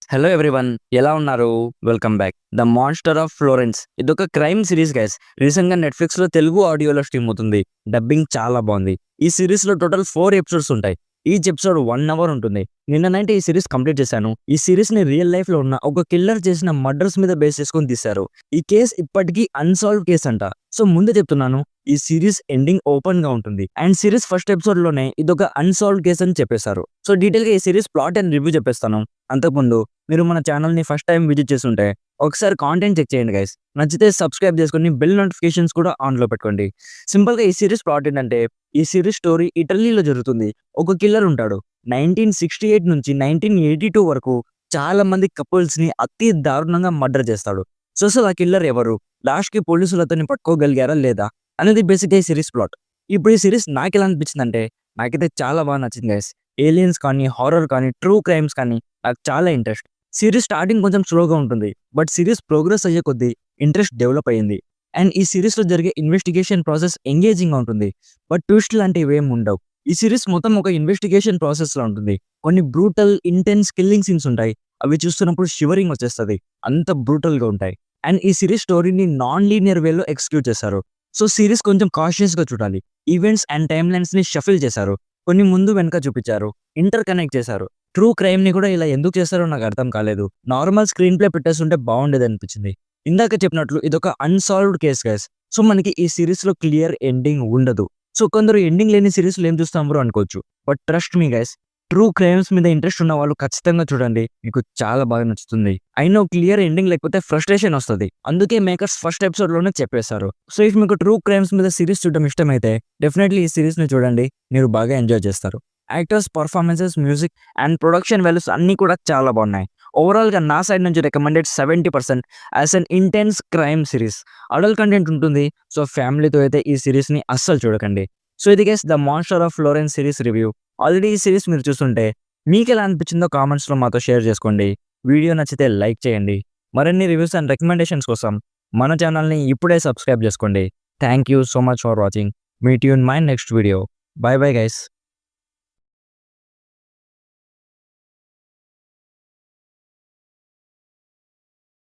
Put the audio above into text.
Hello everyone, ఎలా ఉన్నారు? Welcome back. The monster of Florence ఇదొక క్రైమ్ సిరీస్ గైస్. రీసెంట్ గా నెట్ఫ్లిక్స్ లో తెలుగు ఆడియోలో స్ట్రీమ్ అవుతుంది. డబ్బింగ్ చాలా బాగుంది. ఈ సిరీస్ లో టోటల్ 4 ఎపిసోడ్స్ ఉంటాయి. ఈచ్ ఎపిసోడ్ 1 అవర్ ఉంటుంది. నిన్న నైట్ ఈ సిరీస్ కంప్లీట్ చేశాను. ఈ సిరీస్ ని రియల్ లైఫ్ లో ఉన్న ఒక కిల్లర్ చేసిన మర్డర్స్ మీద బేస్ చేసుకొని తీశారు. ఈ కేసు ఇప్పటికీ అన్సాల్వ్ కేసు అంట. సో ముందే చెప్తున్నాను, ఈ సిరీస్ ఎండింగ్ ఓపెన్ గా ఉంటుంది. అండ్ సిరీస్ ఫస్ట్ ఎపిసోడ్ లోనే ఇదొక అన్సాల్వ్ కేసు అని చెప్పేశారు. సో డీటెయిల్ గా ఈ సిరీస్ ప్లాట్ అండ్ రివ్యూ చెప్పేస్తాను. అంతకుముందు మీరు మన ఛానల్ ని ఫస్ట్ టైం విజిట్ చేస్తుంటే ఒకసారి కాంటెంట్ చెక్ చేయండి గైస్. నచ్చితే సబ్స్క్రైబ్ చేసుకొని బెల్ నోటిఫికేషన్స్ కూడా ఆన్ లో పెట్టుకోండి. సింపుల్ గా ఈ సిరీస్ ప్లాట్ ఏంటంటే, ఈ సిరీస్ స్టోరీ ఇటలీలో జరుగుతుంది. ఒక కిల్లర్ ఉంటాడు. 1968 నుంచి 1982 వరకు చాలా మంది కపుల్స్ ని అతి దారుణంగా మర్డర్ చేస్తాడు. సో అసలు ఆ కిల్లర్ ఎవరు, లాస్ట్ కి పోలీసులు అతన్ని పట్టుకోగలిగారా లేదా అనేది బేసిక్ ఈ సిరీస్ ప్లాట్. ఇప్పుడు ఈ సిరీస్ నాకు ఎలా అనిపించిందంటే, నాకైతే చాలా బాగా నచ్చింది గైస్. ఏలియన్స్ కానీ, హారర్ కానీ, ట్రూ క్రైమ్స్ కానీ నాకు చాలా ఇంట్రెస్ట్. సిరీస్ స్టార్టింగ్ కొంచెం స్లోగా ఉంటుంది, బట్ సిరీస్ ప్రోగ్రెస్ అయ్యే కొద్దీ ఇంట్రెస్ట్ డెవలప్ అయ్యింది. అండ్ ఈ సిరీస్ లో జరిగే ఇన్వెస్టిగేషన్ ప్రాసెస్ ఎంగేజింగ్ గా ఉంటుంది, బట్ ట్విస్ట్ లాంటివి ఏమి ఉండవు. ఈ సిరీస్ మొత్తం ఒక ఇన్వెస్టిగేషన్ ప్రాసెస్ లో ఉంటుంది. కొన్ని బ్రూటల్ ఇంటెన్స్ కిల్లింగ్ సీన్స్ ఉంటాయి. అవి చూస్తున్నప్పుడు షివరింగ్ వచ్చేస్తుంది, అంత బ్రూటల్ గా ఉంటాయి. అండ్ ఈ సిరీస్ స్టోరీని నాన్ లీనియర్ వేలో ఎగ్జిక్యూట్ చేశారు. సో సిరీస్ కొంచెం కాషియస్ గా చూడాలి. ఈవెంట్స్ అండ్ టైమ్ లైన్స్ ని షఫిల్ చేశారు. కొన్ని ముందు వెనక చూపించారు, ఇంటర్ కనెక్ట్ చేశారు. ట్రూ క్రైమ్ ని కూడా ఇలా ఎందుకు చేస్తారో నాకు అర్థం కాలేదు. నార్మల్ స్క్రీన్ ప్లే పెట్టేస్తుంటే బాగుండేది అనిపించింది. ఇందాక చెప్పినట్లు ఇదొక అన్సాల్వ్డ్ కేస్ గైస్. సో మనకి ఈ సిరీస్ లో క్లియర్ ఎండింగ్ ఉండదు. సో కొందరు ఎండింగ్ లేని సిరీస్లు ఏం చూస్తాం బ్రో అనుకోవచ్చు, but trust me guys, true crimes మీద ఇంట్రెస్ట్ ఉన్న వాళ్ళు ఖచ్చితంగా చూడండి, మీకు చాలా బాగా నచ్చుతుంది. అయినా క్లియర్ ఎండింగ్ లేకపోతే ఫ్రస్ట్రేషన్ వస్తుంది. అందుకే మేకర్స్ ఫస్ట్ ఎపిసోడ్ లోనే చెప్పేశారు. సో ఇఫ్ మీకు ట్రూ క్రైమ్స్ మీద సిరీస్ చూడడం ఇష్టమైతే డెఫినెట్లీ ఈ సిరీస్ ని చూడండి, మీరు బాగా ఎంజాయ్ చేస్తారు. Actors performances, music and production values అన్ని కూడా చాలా బాగున్నాయి. ఓవరాల్ గా నా సైడ్ నుంచి recommended 70% as an intense crime series. Adult content ఉంటుంది, సో ఫ్యామిలీతో అయితే ఈ సిరీస్ ని అస్సలు చూడకండి. సో ఇది guys the monster of Florence series review. Already ఈ సిరీస్ మీరు చూస్తుంటే మీకు ఎలా అనిపించిందో కామెంట్స్ లో మాతో షేర్ చేసుకోండి. వీడియో నచ్చితే లైక్ చేయండి. మరిన్ని రివ్యూస్ అండ్ రికమెండేషన్స్ కోసం మన ఛానల్ని ఇప్పుడే సబ్స్క్రైబ్ చేసుకోండి. Thank you so much for watching. Meet you in my next video. By bye guys.